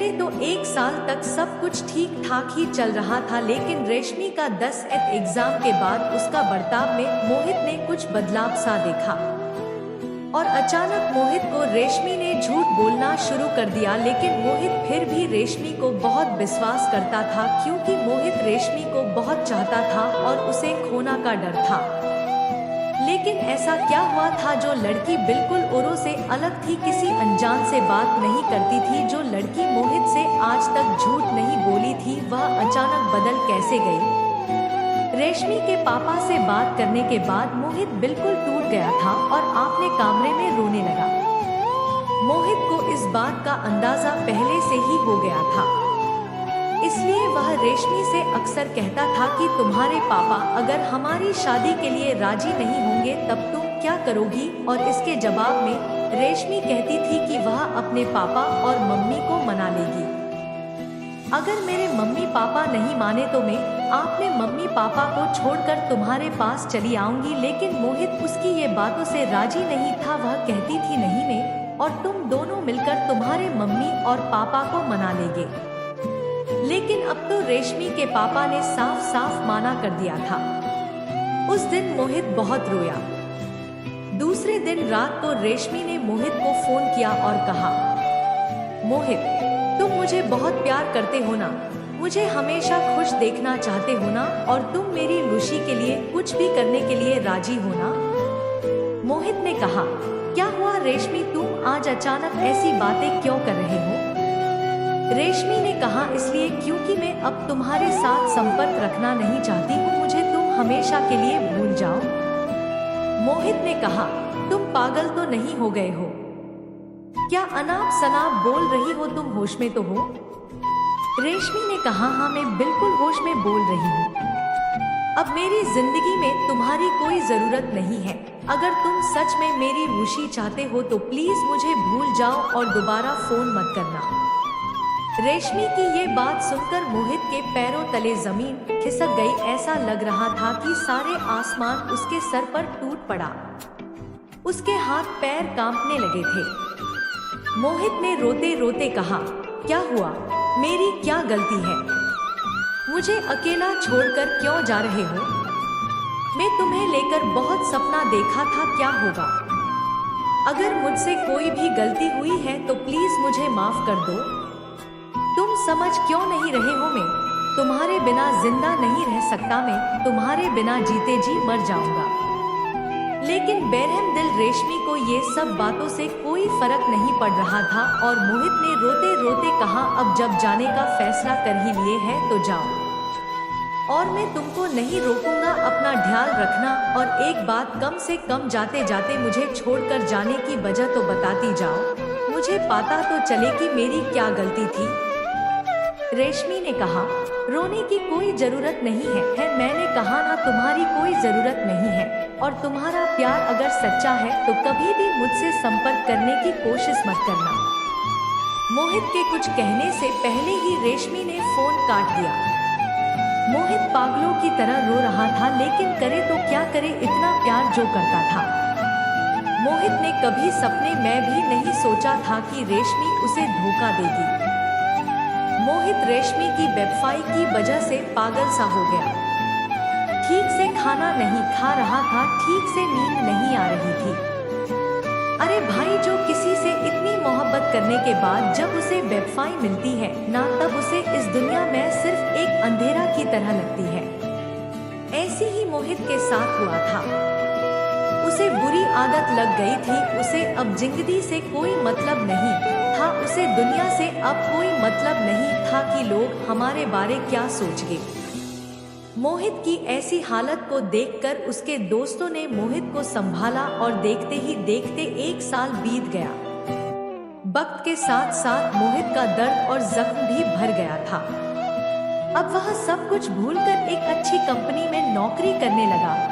पहले तो 1 साल तक सब कुछ ठीक ठाक ही चल रहा था, लेकिन रेशमी का 10th एग्जाम के बाद उसका बर्ताव में मोहित ने कुछ बदलाव सा देखा। और अचानक मोहित को रेशमी ने झूठ बोलना शुरू कर दिया, लेकिन मोहित फिर भी रेशमी को बहुत विश्वास करता था, क्योंकि मोहित रेशमी को बहुत चाहता था और उसे खोना का डर था। लेकिन ऐसा क्या हुआ था जो लड़की बिल्कुल औरों से अलग थी, किसी अनजान से बात नहीं करती थी, जो लड़की मोहित से आज तक झूठ नहीं बोली थी, वह अचानक बदल कैसे गई। रेशमी के पापा से बात करने के बाद मोहित बिल्कुल टूट गया था और अपने कमरे में रोने लगा। मोहित को इस बात का अंदाजा पहले से ही हो गया था, इसलिए वह रेशमी से अक्सर कहता था कि तुम्हारे पापा अगर हमारी शादी के लिए राजी नहीं होंगे तब तुम क्या करोगी। और इसके जवाब में रेशमी कहती थी कि वह अपने पापा और मम्मी को मना लेगी। अगर मेरे मम्मी पापा नहीं माने तो मैं अपने मम्मी पापा को छोड़कर तुम्हारे पास चली आऊंगी। लेकिन मोहित उसकी ये बातों से राजी नहीं था। वह कहती थी नहीं, मैं और तुम दोनों मिलकर तुम्हारे मम्मी और पापा को मना लेंगे। लेकिन अब तो रेशमी के पापा ने साफ साफ माना कर दिया था। उस दिन मोहित बहुत रोया। दूसरे दिन रात को रेशमी ने मोहित को फोन किया और कहा, मोहित, तुम मुझे बहुत प्यार करते हो ना, मुझे हमेशा खुश देखना चाहते हो ना, और तुम मेरी खुशी के लिए कुछ भी करने के लिए राजी हो ना। मोहित ने कहा, क्या हुआ रेशमी, तुम आज अचानक ऐसी बातें क्यों कर रहे हो। रेशमी ने कहा, इसलिए क्योंकि मैं अब तुम्हारे साथ संपर्क रखना नहीं चाहती हूँ, मुझे तुम हमेशा के लिए भूल जाओ। मोहित ने कहा, तुम पागल तो नहीं हो गए हो क्या, अनाप शनाप बोल रही हो, तुम होश में तो हो। रेशमी ने कहा, हाँ मैं बिल्कुल होश में बोल रही हूँ। अब मेरी जिंदगी में तुम्हारी कोई जरूरत नहीं है। अगर तुम सच में मेरी खुशी चाहते हो तो प्लीज मुझे भूल जाओ और दोबारा फोन मत करना। रेशमी की ये बात सुनकर मोहित के पैरों तले जमीन खिसक गई। ऐसा लग रहा था कि सारे आसमान उसके सर पर टूट पड़ा। उसके हाथ पैर कांपने लगे थे। मोहित ने रोते रोते कहा, क्या हुआ, मेरी क्या गलती है, मुझे अकेला छोड़कर क्यों जा रहे हो। मैं तुम्हें लेकर बहुत सपना देखा था, क्या होगा। अगर मुझसे कोई भी गलती हुई है तो प्लीज मुझे माफ कर दो। तुम समझ क्यों नहीं रहे हो, मैं तुम्हारे बिना जिंदा नहीं रह सकता, मैं तुम्हारे बिना जीते जी मर जाऊंगा। लेकिन बेरहम दिल रेशमी को ये सब बातों से कोई फर्क नहीं पड़ रहा था और मोहित ने रोते रोते कहा, अब जब जाने का फैसला कर ही लिए है तो जाओ और मैं तुमको नहीं रोकूंगा। अपना ध्यान रखना और एक बात, कम से कम जाते जाते मुझे छोड़कर जाने की वजह तो बताती जाओ, मुझे पता तो चले कि मेरी क्या गलती थी। रेशमी ने कहा, रोने की कोई जरूरत नहीं है, मैंने कहा ना तुम्हारी कोई जरूरत नहीं है, और तुम्हारा प्यार अगर सच्चा है तो कभी भी मुझसे संपर्क करने की कोशिश मत करना। मोहित के कुछ कहने से पहले ही रेशमी ने फोन काट दिया। मोहित पागलों की तरह रो रहा था, लेकिन करे तो क्या करे, इतना प्यार जो करता था। मोहित ने कभी सपने में भी नहीं सोचा था कि रेशमी उसे धोखा देगी। मोहित रेशमी की बेवफाई की वजह से पागल सा हो गया। ठीक से खाना नहीं खा रहा था, ठीक से नींद नहीं आ रही थी। अरे भाई, जो किसी से इतनी मोहब्बत करने के बाद जब उसे बेवफाई मिलती है ना, तब उसे इस दुनिया में सिर्फ एक अंधेरा की तरह लगती है। ऐसी ही मोहित के साथ हुआ था। उसे बुरी आदत लग गई थी, उसे अब जिंदगी से कोई मतलब नहीं था, उसे दुनिया से अब कोई मतलब नहीं था कि लोग हमारे बारे क्या सोचेंगे। मोहित की ऐसी हालत को देखकर उसके दोस्तों ने मोहित को संभाला और देखते ही देखते 1 साल बीत गया। वक्त के साथ साथ मोहित का दर्द और जख्म भी भर गया था। अब वह सब कुछ भूलकर एक अच्छी कंपनी में नौकरी करने लगा।